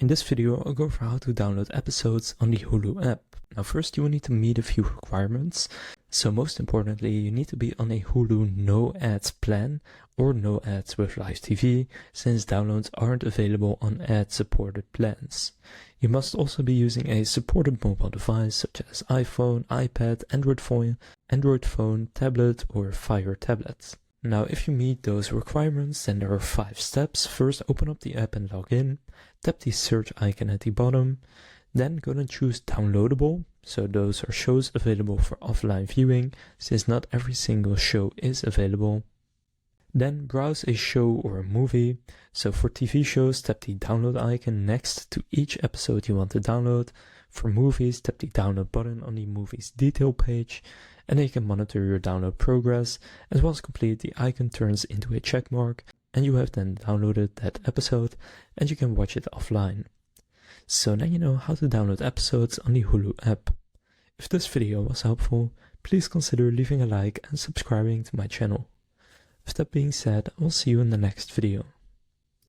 In this video, I'll go over how to download episodes on the Hulu app. Now first you will need to meet a few requirements. So most importantly, you need to be on a Hulu no ads plan or no ads with live TV, since downloads aren't available on ad supported plans. You must also be using a supported mobile device such as iPhone, iPad, Android phone, tablet or Fire tablet. Now if you meet those requirements, then there are 5 steps. First, open up the app and log in. Tap the search icon at the bottom. Then go and choose downloadable. So those are shows available for offline viewing, since not every single show is available. Then browse a show or a movie. So for TV shows, tap the download icon next to each episode you want to download. For movies, tap the download button on the movie's detail page, and then you can monitor your download progress, as once complete the icon turns into a check mark, and you have then downloaded that episode and you can watch it offline. So now you know how to download episodes on the Hulu app. If this video was helpful, please consider leaving a like and subscribing to my channel. With that being said, I will see you in the next video.